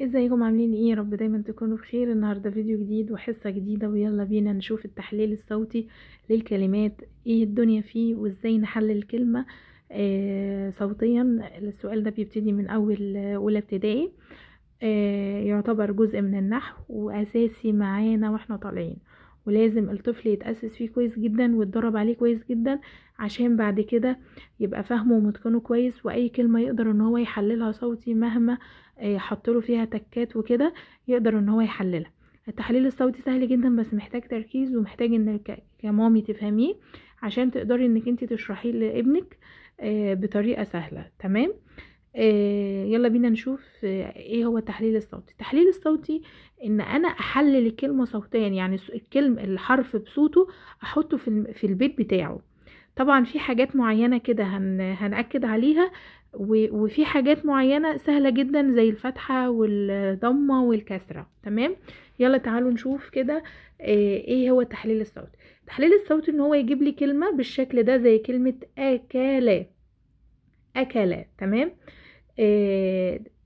ازيكم عاملين ايه؟ يا رب دايما تكونوا بخير. النهارده فيديو جديد وحصة جديدة، ويلا بينا نشوف التحليل الصوتي للكلمات، ايه الدنيا فيه وازاي نحلل كلمة صوتيا. السؤال ده بيبتدي من اول اولى ابتدائي، يعتبر جزء من النحو واساسي معانا واحنا طالعين، ولازم الطفل يتأسس فيه كويس جدا ويتدرب عليه كويس جدا عشان بعد كده يبقى فاهمه ومتقنه كويس، واي كلمة يقدر ان هو يحللها صوتي مهما حطله فيها تكات وكده يقدر ان هو يحللها. التحليل الصوتي سهل جدا بس محتاج تركيز، ومحتاج انك كمامي تفهميه عشان تقدري انك انت تشرحيه لابنك بطريقة سهلة. تمام. يلا بينا نشوف ايه هو التحليل الصوتي. التحليل الصوتي ان انا احلل الكلمة صوتيا، يعني الحرف بصوته احطه في البيت بتاعه. طبعا في حاجات معينة كده هنأكد عليها، وفي حاجات معينة سهلة جدا زي الفتحة والضمة والكسرة. تمام. يلا تعالوا نشوف كده ايه هو التحليل الصوتي. التحليل الصوتي ان هو يجيب لي كلمة بالشكل ده زي كلمة أكلا. أكلا. تمام.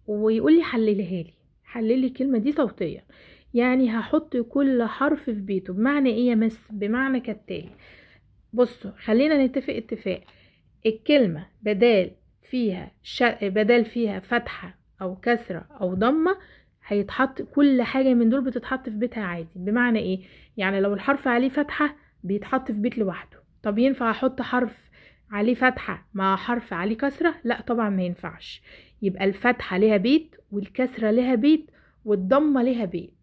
ويقول لي حللها لي، حللي الكلمة دي صوتيا. يعني هحط كل حرف في بيته. بمعنى ايه يا مس؟ بمعنى كالتالي. بصوا خلينا نتفق اتفاق. الكلمة بدال فيها فتحة او كسرة او ضمة، هيتحط كل حاجة من دول بتتحط في بيتها عادي. بمعنى ايه؟ يعني لو الحرف عليه فتحة بيتحط في بيت لوحده. طب ينفع احط حرف عليه فتحة مع حرف عليه كسرة؟ لا طبعا ما ينفعش. يبقى الفتحة لها بيت، والكسرة لها بيت، والضمة لها بيت.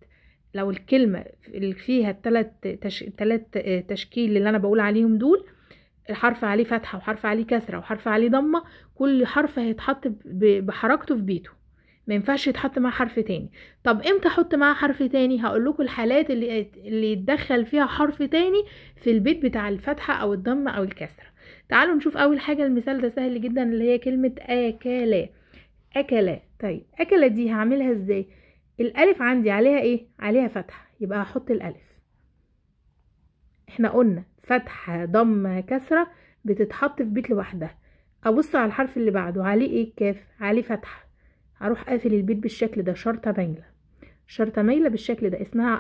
لو الكلمة اللي فيها التلات تشكيل اللي انا بقول عليهم دول، الحرف عليه فتحة وحرف عليه كسرة وحرف عليه ضمة، كل حرف هيتحط بحركته في بيته، ما ينفعش يتحط مع حرف تاني. طب امتى احط معاه حرف تاني؟ هقول لكم الحالات اللي يتدخل فيها حرف تاني في البيت بتاع الفتحة او الضمة او الكسرة. تعالوا نشوف اول حاجة. المثال ده سهل جدا، اللي هي كلمة اكلا. اكلا. طيب اكلا دي هعملها ازاي؟ الالف عندي عليها ايه؟ عليها فتحة، يبقى هحط الالف. احنا قلنا فتحة ضمة كسرة بتتحط في بيت لوحدها. ابص على الحرف اللي بعده، عليه ايه؟ الكاف، عليه فتحة. هروح قافل البيت بالشكل ده، شرطة مايلة. شرطة مايلة بالشكل ده اسمها،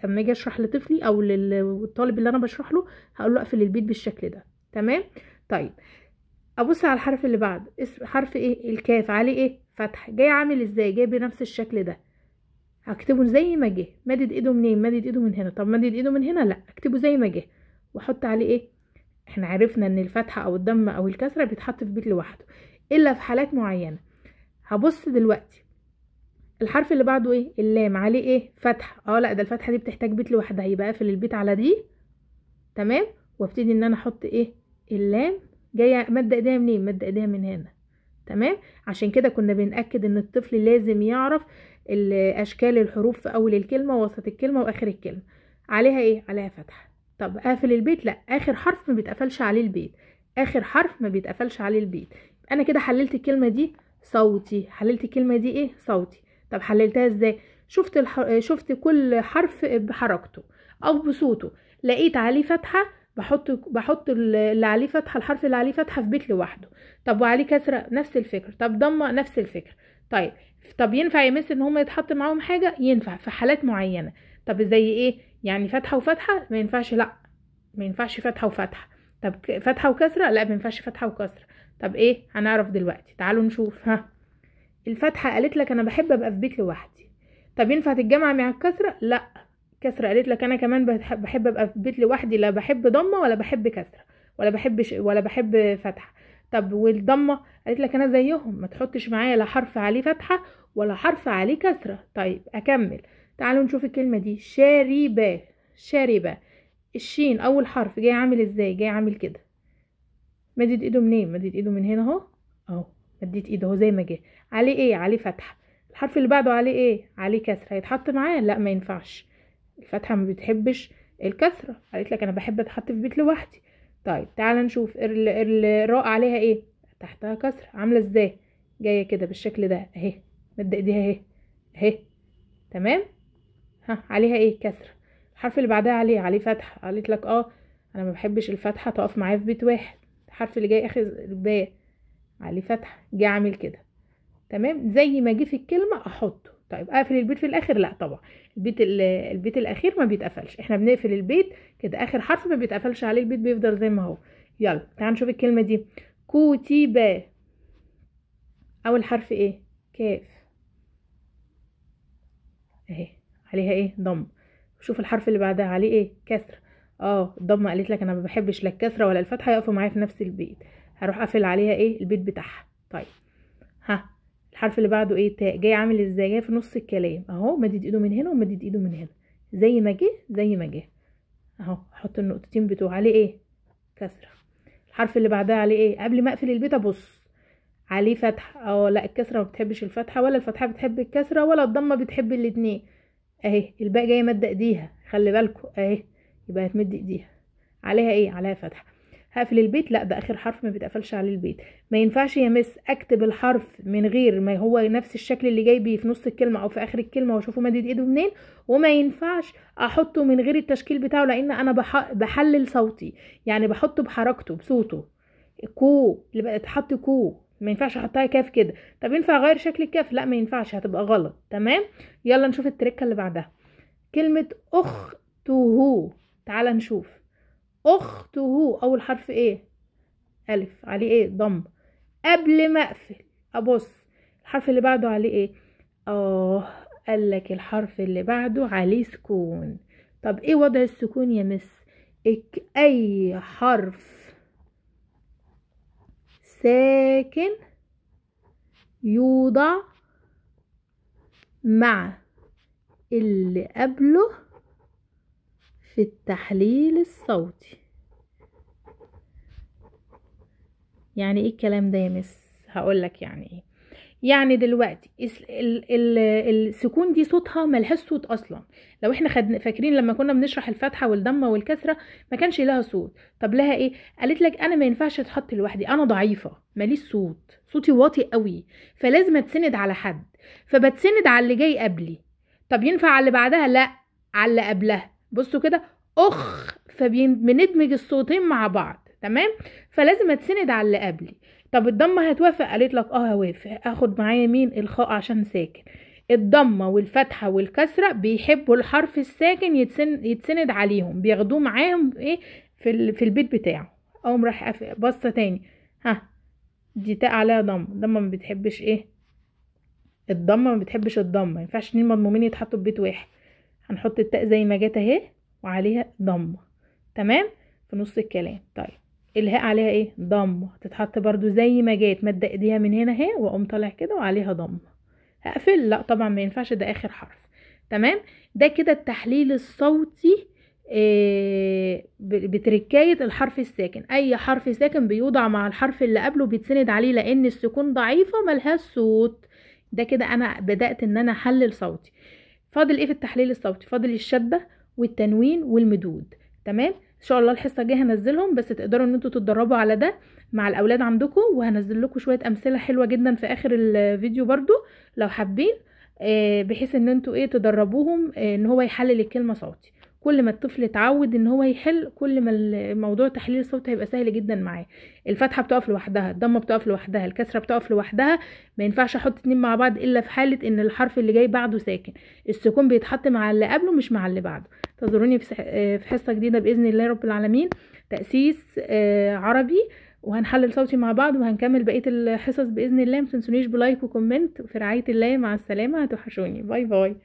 اما اجي اشرح لطفلي او للطالب اللي انا بشرح له هقول له اقفل البيت بالشكل ده. تمام. طيب ابص على الحرف اللي بعده، اسم حرف ايه؟ الكاف، عليه ايه؟ فتحة. جاي عامل ازاي؟ جاي بنفس الشكل ده، هكتبه زي ما جه. مدد ايده منين؟ مدد ايده من هنا. طب مدد ايده من هنا؟ لا، اكتبه زي ما جه واحط عليه ايه؟ احنا عرفنا ان الفتحة او الضمة او الكسرة بيتحط في بيت لوحده الا في حالات معينة. هبص دلوقتي الحرف اللي بعده ايه؟ اللام، عليه ايه؟ فتحة. لا، ده الفتحة دي بتحتاج بيت لوحدها، يبقى اقفل البيت على دي. تمام. وابتدي ان انا احط ايه؟ اللام. جايه مد ايديها منين؟ مد ايديها من هنا. تمام. عشان كده كنا بنأكد ان الطفل لازم يعرف اشكال الحروف في اول الكلمة ووسط الكلمة واخر الكلمة. عليها ايه؟ عليها فتحة. طب اقفل البيت؟ لا، اخر حرف ما بيتقفلش عليه البيت. اخر حرف ما بيتقفلش عليه البيت. انا كده حللت الكلمة دي صوتي. حللت الكلمة دي ايه؟ صوتي. طب حللتها ازاي؟ شفت كل حرف بحركته او بصوته. لقيت عليه فتحة، بحط اللي عليه فتحة، الحرف اللي عليه فتحة في بيت لوحده. طب وعليه كسرة؟ نفس الفكرة. طب ضمة؟ نفس الفكرة. طيب ينفع يمس ان هما يتحط معاهم حاجة؟ ينفع في حالات معينة. طب زي ايه؟ يعني فتحة وفتحة ما ينفعش؟ لا، ما ينفعش فتحة وفتحة. طب فتحة وكسرة؟ لا، ما ينفعش فتحة وكسرة. طب ايه؟ هنعرف دلوقتي. تعالوا نشوف. الفتحة قالت لك انا بحب ابقى في بيت لوحدي. طب ينفع تتجمع مع الكسرة؟ لا. كسرة قالت لك انا كمان بحب ابقى في بيت لوحدي، لا بحب ضمة ولا بحب كسرة ولا بحب فتحة. طب والضمة قالت لك انا زيهم، ما تحطش معايا لا حرف عليه فتحة ولا حرف عليه كسرة. طيب اكمل. تعالوا نشوف الكلمة دي. شاربة. شاربة. الشين اول حرف جاي عامل ازاي؟ جاي عامل كده. مدد ايده منين؟ مدد ايده من هنا اهو. اهو مديت ايده اهو زي ما جه. عليه ايه؟ عليه فتحة. الحرف اللي بعده عليه ايه؟ عليه كسرة. هيتحط معاه؟ لا، ما ينفعش. الفتحة ما بتحبش الكسرة. قالت لك انا بحب اتحط في بيت لوحدي. طيب تعالى نشوف الراء عليها ايه؟ تحتها كسرة. عاملة ازاي؟ جاية كده بالشكل ده اهي. مد ايديها اهي. اهي. تمام. عليها ايه؟ كسرة. الحرف اللي بعدها عليه فتحة. قالت لك انا ما بحبش الفتحة تقف معايا في بيت واحد. الحرف اللي جاي اخر الباء عليه فتحة، جه عامل كده. تمام. زي ما جه في الكلمة احطه. طيب اقفل البيت في الاخر؟ لا طبعا، البيت الاخير ما بيتقفلش، احنا بنقفل البيت كده، اخر حرف ما بيتقفلش عليه البيت، بيفضل زي ما هو. يلا تعال نشوف الكلمه دي. كتب. اول حرف ايه؟ كاف اهي، عليها ايه؟ ضم. شوف الحرف اللي بعدها عليه ايه؟ كسر. الضمه قالت لك انا ما بحبش لا الكسره ولا الفتحه يقفوا معايا في نفس البيت، هروح اقفل عليها ايه؟ البيت بتاعها. طيب ها، الحرف اللي بعده ايه؟ تاء. جاي عامل ازاي؟ جاي في نص الكلام اهو، مدد ايده من هنا ومدد ايده من هنا، زي ما جه زي ما جه اهو. احط النقطتين بتوع عليه ايه؟ كسره. الحرف اللي بعدها عليه ايه؟ قبل ما اقفل البيت ابص عليه فتحه. لا الكسره ما بتحبش الفتحه، ولا الفتحه بتحب الكسره، ولا الضمه بتحب الاتنين اهي. الباء جايه ماده ايديها، خلي بالكم اهي، يبقى هتمد ايديها عليها ايه؟ عليها فتحه. هقفل البيت؟ لا ده اخر حرف ما بيتقفلش عليه البيت. ما ينفعش يا مس اكتب الحرف من غير ما هو نفس الشكل اللي جاي بيه في نص الكلمه او في اخر الكلمه واشوفه مدد ايده منين، وما ينفعش احطه من غير التشكيل بتاعه، لان انا بحلل صوتي، يعني بحطه بحركته بصوته. كو اللي بقى تحط كو، ما ينفعش احطها كاف كده. طب ينفع اغير شكل الكاف؟ لا ما ينفعش، هتبقى غلط. تمام. يلا نشوف التركه اللي بعدها. كلمه اخته، تعال نشوف. اخته اول حرف ايه؟ الف، عليه ايه؟ ضم. قبل ما اقفل ابص، الحرف اللي بعده عليه ايه؟ قال لك الحرف اللي بعده عليه سكون. طب ايه وضع السكون يا مس؟ اي حرف ساكن يوضع مع اللي قبله في التحليل الصوتي. يعني ايه الكلام ده يا مس؟ هقولك يعني ايه. يعني دلوقتي السكون دي صوتها ملهاش صوت اصلا. لو احنا فاكرين لما كنا بنشرح الفتحه والضمه والكسره ما كانش لها صوت. طب لها ايه؟ قالت لك انا ما ينفعش اتحط لوحدي، انا ضعيفه ماليش صوت، صوتي واطي قوي، فلازم اتسند على حد، فبتسند على اللي جاي قبلي. طب ينفع على اللي بعدها؟ لا، على اللي قبلها. بصوا كده، فبندمج الصوتين مع بعض. تمام. فلازم اتسند على اللي قبلي. طب الضمه هتوافق؟ قالت لك هوافق. اخد معايا مين؟ الخاء عشان ساكن. الضمه والفتحه والكسره بيحبوا الحرف الساكن يتسند عليهم، بياخدوه معاهم ايه في البيت بتاعه. اقوم راح بصه تاني. دي تاء عليها ضمه ما بتحبش ايه؟ الضمه ما بتحبش الضمه، ما ينفعش اتنين مضمومين يتحطوا في بيت واحد. هنحط التاء زي ما جت اهي وعليها ضمه. تمام، في نص الكلام. طيب الهاء عليها ايه؟ ضمه، تتحط برضو زي ما جات، مد ايديها من هنا اهي واقوم طالع كده وعليها ضمه. هقفل؟ لا طبعا ما ينفعش، ده اخر حرف. تمام. ده كده التحليل الصوتي بتركايه الحرف الساكن. اي حرف ساكن بيوضع مع الحرف اللي قبله بيتسند عليه، لان السكون ضعيفه ملهاش صوت. ده كده انا بدات ان انا احلل صوتي. فاضل ايه في التحليل الصوتي؟ فاضل الشده والتنوين والمدود. تمام. ان شاء الله الحصه الجايه هنزلهم، بس تقدروا ان انتوا تتدربوا على ده مع الاولاد عندكم، وهنزل لكم شويه امثله حلوه جدا في اخر الفيديو برضو لو حابين، بحيث ان انتوا تدربوهم ان هو يحلل الكلمه صوتي. كل ما الطفل يتعود ان هو يحل، كل ما الموضوع تحليل الصوت هيبقى سهل جدا معاه. الفتحه بتقف لوحدها، الضمه بتقف لوحدها، الكسره بتقف لوحدها. ما ينفعش احط اتنين مع بعض الا في حاله ان الحرف اللي جاي بعده ساكن. السكون بيتحط مع اللي قبله مش مع اللي بعده. انتظروني في حصه جديده باذن الله رب العالمين، تاسيس عربي، وهنحلل صوتي مع بعض، وهنكمل بقيه الحصص باذن الله. ما تنسونيش بلايك وكومنت، وفي رعايه الله، مع السلامه، هتوحشوني. باي باي.